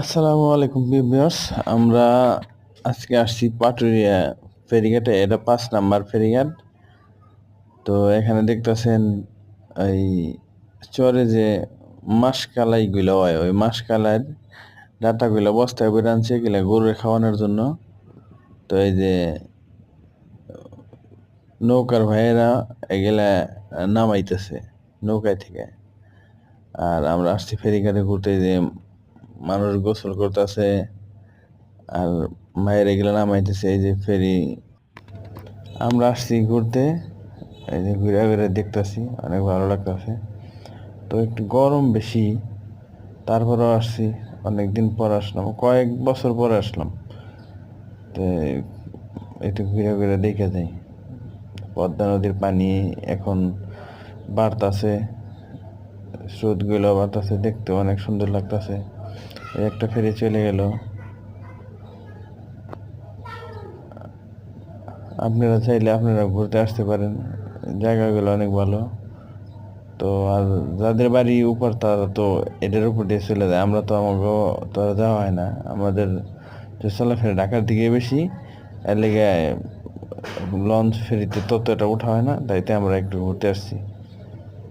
আসসালামু আলাইকুম ভিউয়ার্স। আমরা আজকে আসছি পাটুরিয়া ফেরিঘাটে। এটা ৫ নাম্বার ফেরিঘাট। তো এখানে দেখতেছেন এই চরে যে মাসকালাইগুলো হয়, ওই মাসকালাইয়ের ডাটাগুলো বস্তায় করে আনছে এগুলা গরুর খাওয়ানোর জন্য। তো এই যে নৌকার ভাইয়েরা এগুলা নামাইতেছে নৌকায় থেকে। আর আমরা আসছি ফেরিঘাটে ঘুরতে, যে মানুষ গোসল করতেছে আর মায়ের এগুলো নামাইতেছে। এই যে ফেরি, আমরা আসছি ঘুরতে, এই যে ঘুরে ঘুরে দেখতেছি, অনেক ভালো লাগতেছে। তো একটু গরম বেশি, তারপরেও আসছি। অনেক দিন পর আসলাম, কয়েক বছর পরে আসলাম। তো একটু ঘুরে ঘুরে দেখে যাই। পদ্মা নদীর পানি এখন বাড়তাছে, স্রোতগুলো বাড়তাছে, দেখতে অনেক সুন্দর লাগতাছে। এই একটা ফেরি চলে গেল। আপনারা চাইলে আপনারা ঘুরতে আসতে পারেন, জায়গাগুলো অনেক ভালো। তো আর যাদের বাড়ি উপর তারা তো এটার উপর দিয়ে চলে যায়, আমরা তো আমাকে তো আর যাওয়া হয় না। আমাদের যে চলাফেরা ঢাকার দিকে বেশি, এর লেগে লঞ্চ ফেরিতে ততটা ওঠা হয় না, তাইতে আমরা একটু ঘুরতে আসছি।